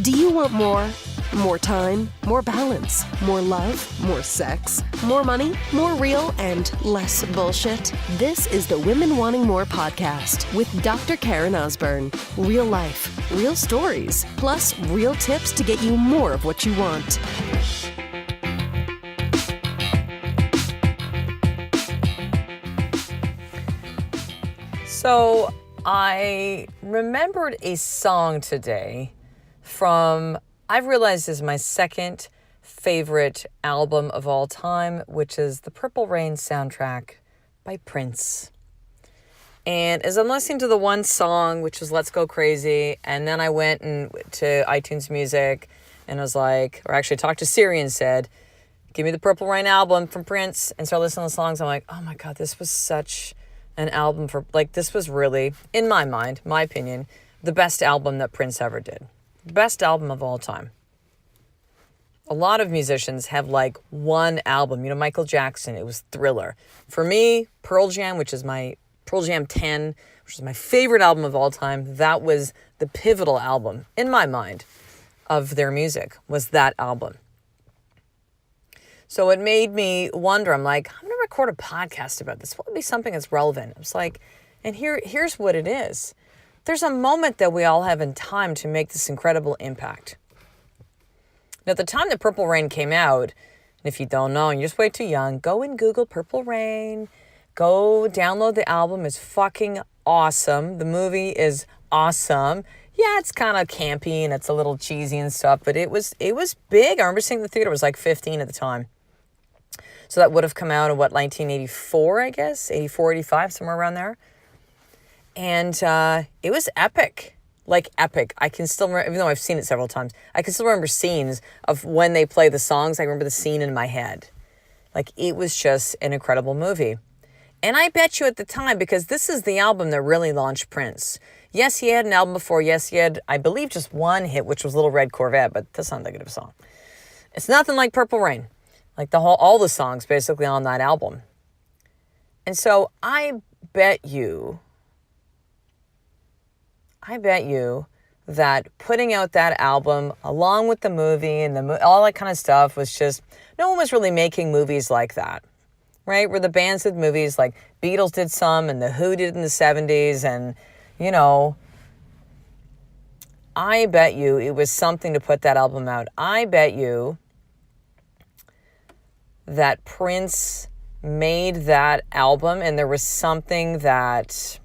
Do you want more? More time, more balance, more love, more sex, more money, more real, and less bullshit? This is the Women Wanting More podcast with Dr. Karen Osborne. Real life, real stories, plus real tips to get you more of what you want. So I remembered a song today from, I've realized is my second favorite album of all time, which is the Purple Rain soundtrack by Prince. And as I'm listening to the one song, which was Let's Go Crazy, and then I went to iTunes Music and I was like, or actually talked to Siri and said, give me the Purple Rain album from Prince, and started listening to the songs. I'm like, oh my God, this was such an album for, like, this was really, in my mind, my opinion, the best album that Prince ever did. Best album of all time. A lot of musicians have like one album. You know, Michael Jackson, it was Thriller. For me, Pearl Jam, which is my Pearl Jam 10, which is my favorite album of all time, that was the pivotal album, in my mind, of their music, was that album. So it made me wonder, I'm like, I'm going to record a podcast about this. What would be something that's relevant? I was like, and here's what it is. There's a moment that we all have in time to make this incredible impact. Now, at the time that Purple Rain came out, and if you don't know, and you're just way too young, go and Google Purple Rain. Go download the album. It's fucking awesome. The movie is awesome. Yeah, it's kind of campy and it's a little cheesy and stuff, but it was big. I remember seeing the theater. I was like 15 at the time. So that would have come out in, 1984, I guess? 84, 85, somewhere around there. And it was epic. Like, epic. I can still remember, even though I've seen it several times, I can still remember scenes of when they play the songs. I remember the scene in my head. Like, it was just an incredible movie. And I bet you at the time, because this is the album that really launched Prince. Yes, he had an album before. Yes, he had, I believe, just one hit, which was Little Red Corvette, but that's not that good of a song. It's nothing like Purple Rain. Like all the songs basically on that album. And so I bet you that putting out that album along with the movie and all that kind of stuff was just, no one was really making movies like that, right? Where the bands did movies like Beatles did some and The Who did in the 70s, and, you know, I bet you it was something to put that album out. I bet you that Prince made that album and there was something that,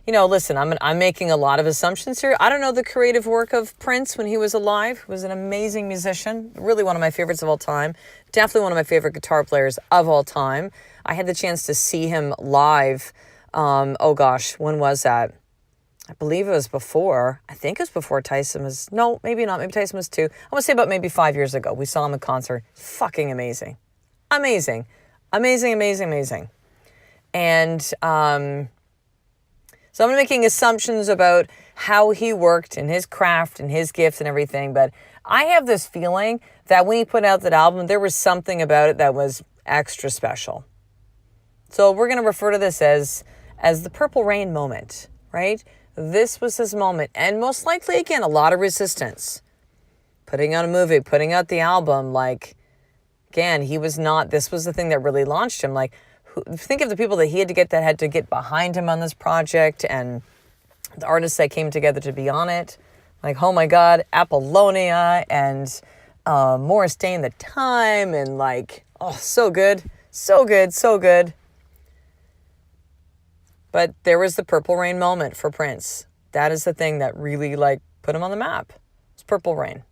you know, listen, I'm making a lot of assumptions here. I don't know the creative work of Prince when he was alive. He was an amazing musician, really one of my favorites of all time. Definitely one of my favorite guitar players of all time. I had the chance to see him live. Oh gosh, when was that? I believe it was before. I think it was before Tyson was, no, maybe not. Maybe Tyson was 2. I want to say about maybe 5 years ago. We saw him in concert. Fucking amazing. Amazing. Amazing, amazing, amazing. And so I'm making assumptions about how he worked and his craft and his gifts and everything, but I have this feeling that when he put out that album, there was something about it that was extra special. So we're going to refer to this as the Purple Rain moment, right? This was his moment. And most likely, again, a lot of resistance. Putting out a movie, putting out the album, like, again, this was the thing that really launched him. Like, think of the people that he had to get behind him on this project, and the artists that came together to be on it. Like, oh my God, Apollonia and Morris Day and the Time, and like, oh, so good, so good, so good. But there was the Purple Rain moment for Prince. That is the thing that really, like, put him on the map. It's Purple Rain.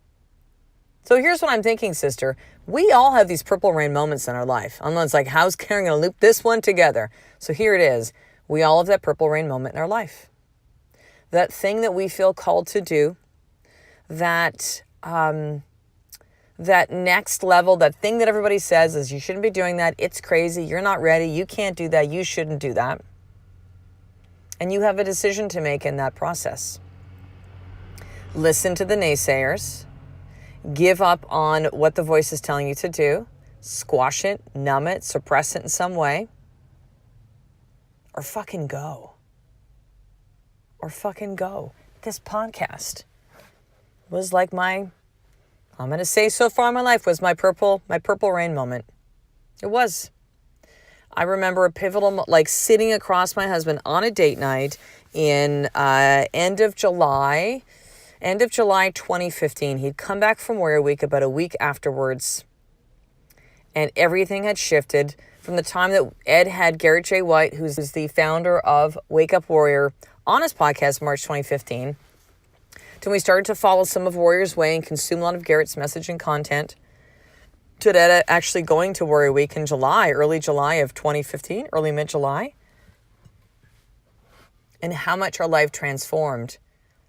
So here's what I'm thinking, sister. We all have these Purple Rain moments in our life. It's like, how's Karen going to loop this one together? So here it is. We all have that Purple Rain moment in our life. That thing that we feel called to do, that next level, that thing that everybody says is you shouldn't be doing that. It's crazy. You're not ready. You can't do that. You shouldn't do that. And you have a decision to make in that process. Listen to the naysayers. Give up on what the voice is telling you to do. Squash it, numb it, suppress it in some way. Or fucking go. This podcast. was like I'm going to say so far in my life, was my purple rain moment. It was. I remember a pivotal, like sitting across my husband on a date night in end of July 2015. He'd come back from Warrior Week about a week afterwards, and everything had shifted from the time that Ed had Garrett J. White, who's the founder of Wake Up Warrior, on his podcast March 2015, to when we started to follow some of Warrior's Way and consume a lot of Garrett's message and content, to Ed actually going to Warrior Week in early July of 2015, early mid-July, and how much our life transformed.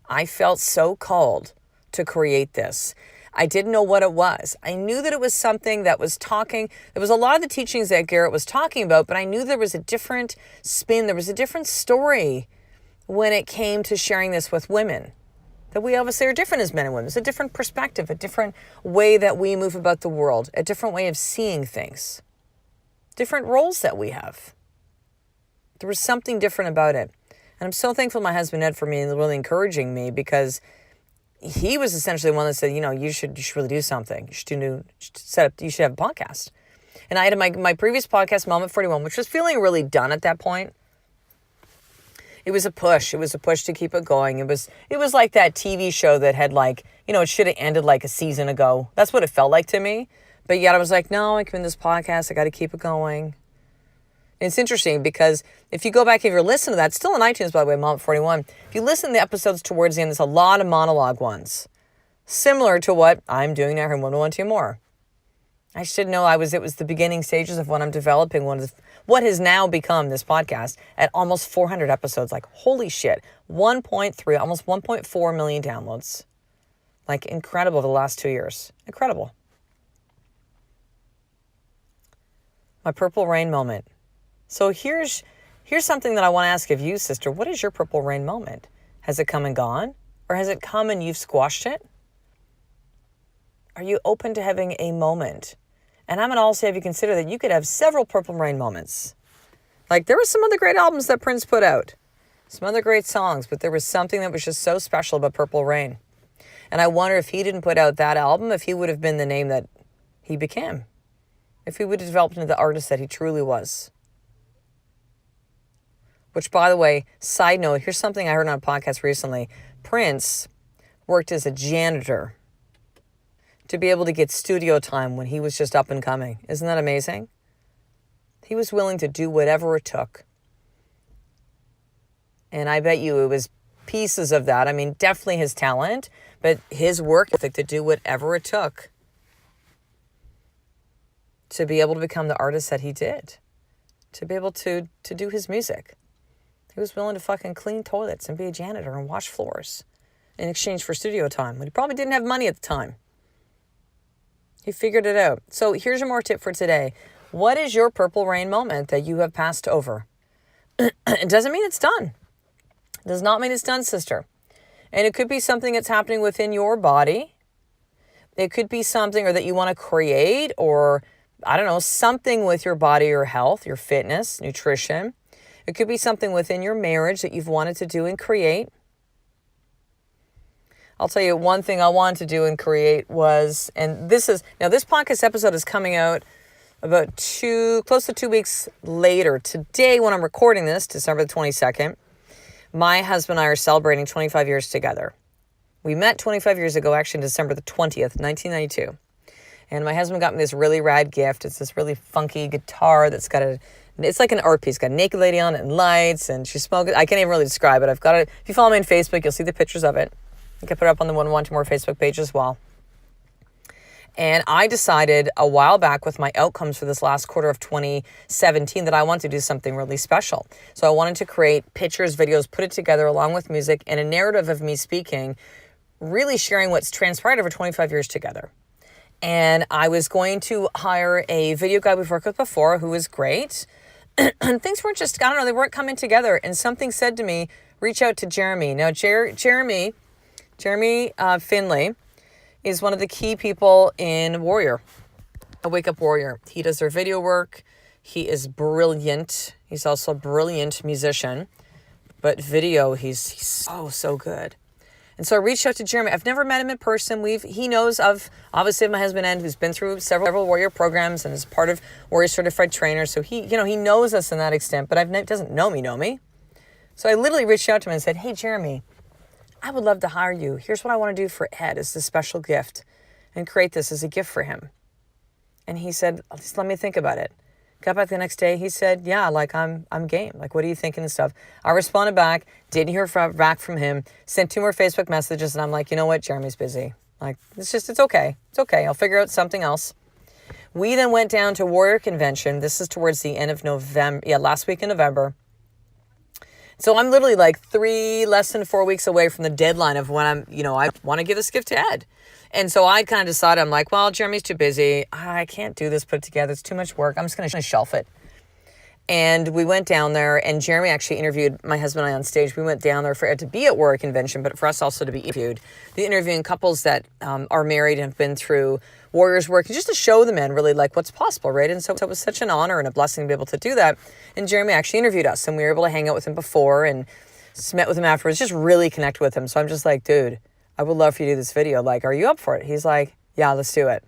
I felt so called to create this. I didn't know what it was. I knew that it was something that was there was a lot of the teachings that Garrett was talking about, but I knew there was a different spin, there was a different story when it came to sharing this with women. That we obviously are different as men and women. It's a different perspective, a different way that we move about the world, a different way of seeing things, different roles that we have. There was something different about it. And I'm so thankful to my husband, Ed, for me and really encouraging me, because he was essentially the one that said, you should really do something. You should have a podcast. And I had my previous podcast, Moment 41, which was feeling really done at that point. It was a push. It was a push to keep it going. It was like that TV show that had it should have ended like a season ago. That's what it felt like to me. But yet I was like, no, I come in this podcast. I got to keep it going. And it's interesting because if you go back, if you're listening to that, still on iTunes, by the way, Moment 41, if you listen to the episodes towards the end, there's a lot of monologue ones, similar to what I'm doing now here in 101 More. I should know it was the beginning stages of what I'm developing, what has now become this podcast at almost 400 episodes. Like, holy shit, 1.3, almost 1.4 million downloads. Like, incredible over the last 2 years. Incredible. My purple rain moment. So here's something that I want to ask of you, sister. What is your purple rain moment? Has it come and gone? Or has it come and you've squashed it? Are you open to having a moment? And I'm going to also have you consider that you could have several purple rain moments. Like, there were some other great albums that Prince put out. Some other great songs, but there was something that was just so special about Purple Rain. And I wonder if he didn't put out that album, if he would have been the name that he became. If he would have developed into the artist that he truly was. Which, by the way, side note, here's something I heard on a podcast recently. Prince worked as a janitor to be able to get studio time when he was just up and coming. Isn't that amazing? He was willing to do whatever it took. And I bet you it was pieces of that. I mean, definitely his talent, but his work ethic to do whatever it took to be able to become the artist that he did, to be able to do his music. He was willing to fucking clean toilets and be a janitor and wash floors in exchange for studio time when he probably didn't have money at the time. He figured it out. So here's your more tip for today. What is your purple rain moment that you have passed over? It doesn't mean it's done. It does not mean it's done, sister. And it could be something that's happening within your body. It could be something or that you want to create, or I don't know, something with your body or health, your fitness, nutrition. It could be something within your marriage that you've wanted to do and create. I'll tell you one thing I wanted to do and create was, and this podcast episode is coming out about close to 2 weeks later. Today, when I'm recording this, December the 22nd, my husband and I are celebrating 25 years together. We met 25 years ago, actually December the 20th, 1992. And my husband got me this really rad gift. It's this really funky guitar that's it's like an art piece. It's got a naked lady on it and lights, and she's smoking. I can't even really describe it. I've got it. If you follow me on Facebook, you'll see the pictures of it. I can put it up on the 101 More Facebook page as well. And I decided a while back with my outcomes for this last quarter of 2017 that I wanted to do something really special. So I wanted to create pictures, videos, put it together along with music and a narrative of me speaking, really sharing what's transpired over 25 years together. And I was going to hire a video guy we've worked with before who was great. And things weren't just, they weren't coming together. And something said to me, reach out to Jeremy. Now, Jeremy Finley is one of the key people in Warrior, a Wake Up Warrior. He does their video work. He is brilliant. He's also a brilliant musician. But video, he's so good. And so I reached out to Jeremy. I've never met him in person. He knows obviously of my husband Ed, who's been through several Warrior programs and is part of Warrior Certified Trainer. So he knows us in that extent, but doesn't know me. So I literally reached out to him and said, hey, Jeremy, I would love to hire you. Here's what I want to do for Ed as a special gift and create this as a gift for him. And he said, just let me think about it. Got back the next day. He said, yeah, like I'm game. Like, what are you thinking and stuff? I responded back, didn't hear back from him, sent 2 more Facebook messages. And I'm like, you know what? Jeremy's busy. Like, it's okay. It's okay. I'll figure out something else. We then went down to Warrior Convention. This is towards the end of November. Yeah, last week in November. So I'm literally like less than 4 weeks away from the deadline of when I want to give this gift to Ed. And so I kind of decided, I'm like, well, Jeremy's too busy. I can't do this, put it together. It's too much work. I'm just going to shelf it. And we went down there, and Jeremy actually interviewed my husband and I on stage. We went down there for Ed to be at Warrior Convention, but for us also to be interviewed. The interviewing couples that are married and have been through Warriors work, just to show the men really like what's possible, right? And so it was such an honor and a blessing to be able to do that. And Jeremy actually interviewed us, and we were able to hang out with him before and met with him afterwards, just really connect with him. So I'm just like, dude, I would love for you to do this video. Like, are you up for it? He's like, yeah, let's do it.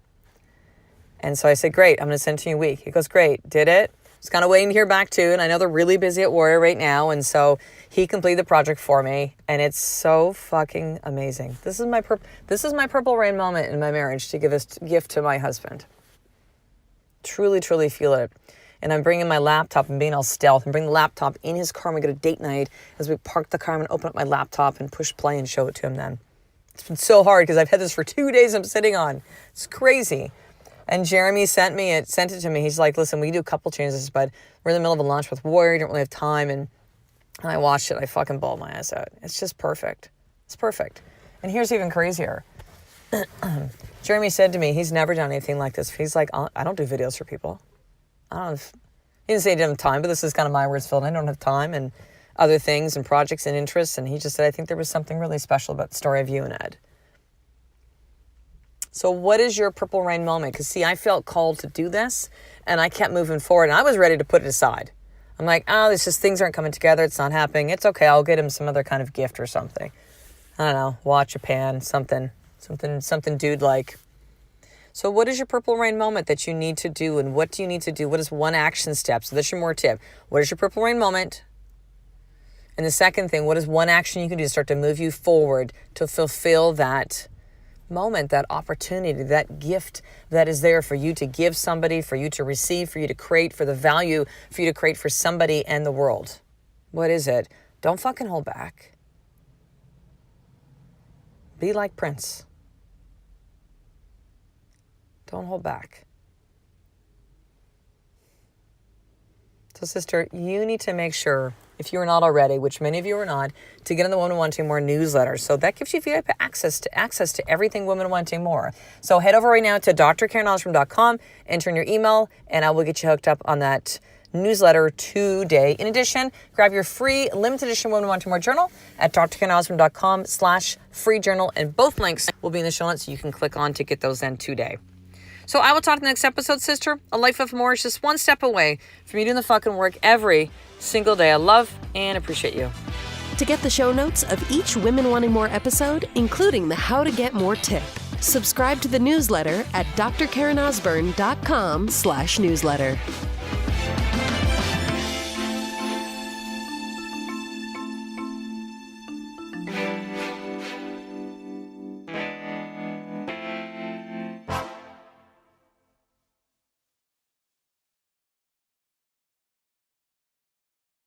And so I said, great, I'm going to send it to you in a week. He goes, great, did it. Just kind of waiting to hear back too. And I know they're really busy at Warrior right now. And so he completed the project for me. And it's so fucking amazing. This is my purple rain moment in my marriage to give a gift to my husband. Truly, truly feel it. And I'm bringing my laptop and being all stealth and bring the laptop in his car and we go to date night. As we park the car, I'm going to open up my laptop and push play and show it to him then. It's been so hard because I've had this for 2 days I'm sitting on. It's crazy. And Jeremy sent it to me. He's like, listen, we can do a couple changes, but we're in the middle of a launch with Warrior. Don't really have time. And I watched it. I fucking bawled my ass out. It's just perfect. It's perfect. And here's even crazier. Jeremy said to me, he's never done anything like this. He's like, I don't do videos for people. He didn't say he didn't have time, but this is kind of my words, Phil. I don't have time and other things and projects and interests. And he just said, I think there was something really special about the story of you and Ed. So what is your purple rain moment? Because see, I felt called to do this and I kept moving forward and I was ready to put it aside. I'm like, it's just things aren't coming together. It's not happening. It's okay. I'll get him some other kind of gift or something. I don't know, watch a pan, something dude-like. So what is your purple rain moment that you need to do and what do you need to do? What is one action step? So that's your more tip. What is your purple rain moment? And the second thing, what is one action you can do to start to move you forward to fulfill that moment, that opportunity, that gift that is there for you to give somebody, for you to receive, for you to create, for the value for you to create for somebody and the world? What is it? Don't fucking hold back. Be like Prince. Don't hold back. So sister, you need to make sure, if you're not already, which many of you are not, to get on the Women Wanting More newsletter. So that gives you VIP access to everything Women Wanting More. So head over right now to drkarenosborn.com, enter in your email, and I will get you hooked up on that newsletter today. In addition, grab your free limited edition Women Wanting More journal at drkarenosborn.com/free journal, and both links will be in the show notes so you can click on to get those in today. So I will talk to the next episode, sister. A life of more is just one step away from you doing the fucking work every single day. I love and appreciate you. To get the show notes of each Women Wanting More episode, including the How to Get More tip, subscribe to the newsletter at drkarenosborn.com/newsletter.